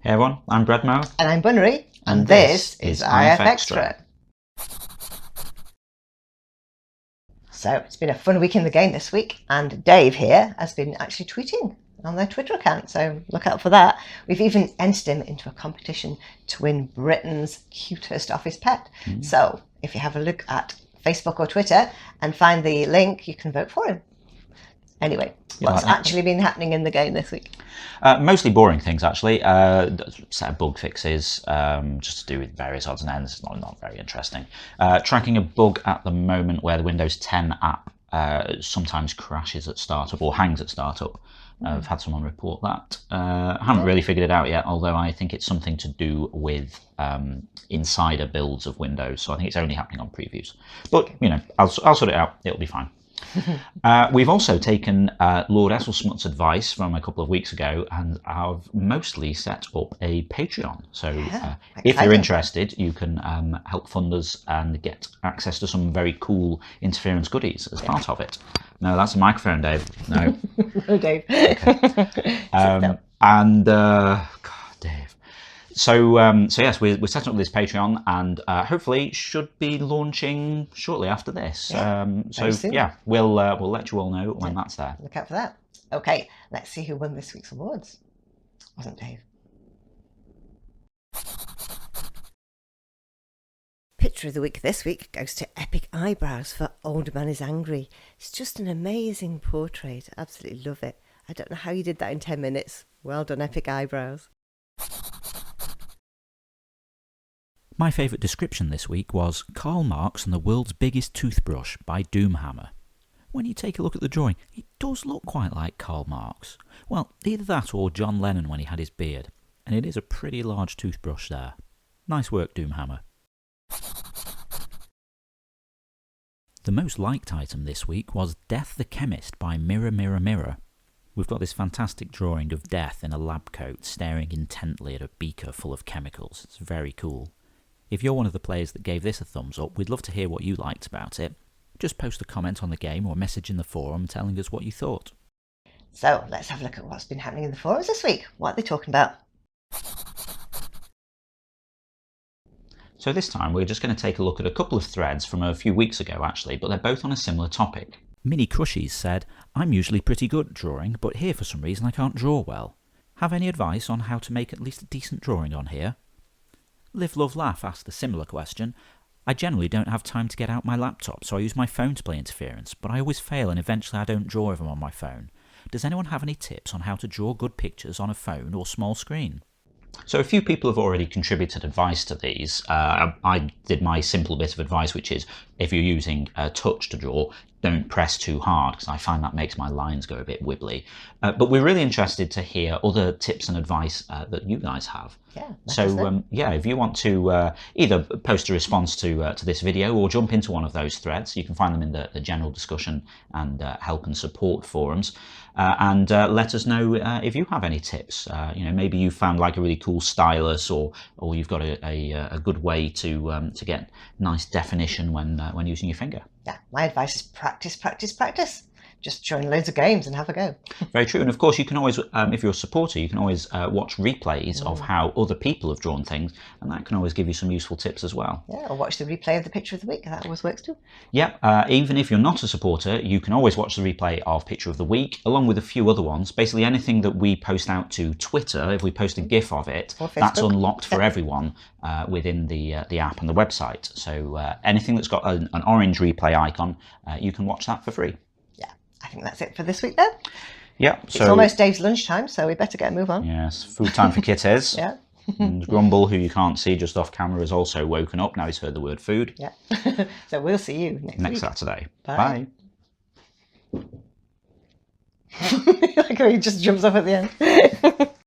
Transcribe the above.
Hey everyone, I'm Breadmo. And I'm Bunnery. And this is IFXtra. So it's been a fun week in the game this week, and Dave here has been actually tweeting on their Twitter account, so look out for that. We've even entered him into a competition to win Britain's cutest office pet. So if you have a look at Facebook or Twitter and find the link, you can vote for him. Anyway, what's actually been happening in the game this week? Mostly boring things, actually. Set of bug fixes, just to do with various odds and ends. It's not very interesting. Tracking a bug at the moment where the Windows 10 app sometimes crashes at startup or hangs at startup. I've had someone report that. I haven't really figured it out yet, although I think it's something to do with insider builds of Windows. So I think it's only happening on previews. But, you know, I'll sort it out. It'll be fine. We've also taken Lord Esselstmut's advice from a couple of weeks ago and have mostly set up a Patreon. So if you're interested, you can help fund us and get access to some very cool interference goodies as part of it. No, that's a microphone, Dave. No. No, Dave. Okay. God, Dave. So yes, we're setting up this Patreon, and hopefully should be launching shortly after this. Yeah, we'll let you all know when that's there. Look out for that. Okay, let's see who won this week's awards. Wasn't Dave? Picture of the week this week goes to Epic Eyebrows for Old Man is Angry. It's just an amazing portrait. Absolutely love it. I don't know how you did that in 10 minutes. Well done, Epic Eyebrows. My favourite description this week was Karl Marx and the World's Biggest Toothbrush by Doomhammer. When you take a look at the drawing, it does look quite like Karl Marx. Well, either that or John Lennon when he had his beard. And it is a pretty large toothbrush there. Nice work, Doomhammer. The most liked item this week was Death the Chemist by Mirror Mirror Mirror. We've got this fantastic drawing of Death in a lab coat staring intently at a beaker full of chemicals. It's very cool. If you're one of the players that gave this a thumbs up, we'd love to hear what you liked about it. Just post a comment on the game or message in the forum telling us what you thought. So let's have a look at what's been happening in the forums this week. What are they talking about? So this time we're just going to take a look at a couple of threads from a few weeks ago actually, but they're both on a similar topic. Mini Crushies said, I'm usually pretty good at drawing, but here for some reason I can't draw well. Have any advice on how to make at least a decent drawing on here? Live Love Laugh asked a similar question. I generally don't have time to get out my laptop, so I use my phone to play interference, but I always fail and eventually I don't draw if I'm on my phone. Does anyone have any tips on how to draw good pictures on a phone or small screen? So a few people have already contributed advice to these. I did my simple bit of advice, which is if you're using touch to draw, don't press too hard, because I find that makes my lines go a bit wibbly. But we're really interested to hear other tips and advice that you guys have. Yeah. So yeah, if you want to either post a response to this video or jump into one of those threads, you can find them in the general discussion and help and support forums. And let us know if you have any tips. You know, maybe you found like a really cool stylus, or you've got a good way to get nice definition when using your finger. Yeah, my advice is practice, practice, practice. Just join loads of games and have a go. Very true. And of course, you can always, if you're a supporter, you can always watch replays of how other people have drawn things, and that can always give you some useful tips as well. Yeah, or watch the replay of the picture of the week. That always works too. Yep. Even if you're not a supporter, you can always watch the replay of Picture of the Week, along with a few other ones. Basically, anything that we post out to Twitter, if we post a GIF of it, that's unlocked for everyone within the app and the website. So anything that's got an orange replay icon, you can watch that for free. I think that's it for this week then. Yeah. It's almost Dave's lunchtime, so we better get a move on. Yes, food time for kitties. Yeah. And Grumble, who you can't see just off camera, has also woken up. Now he's heard the word food. Yeah. So we'll see you next week. Saturday. Bye. Like how he just jumps up at the end.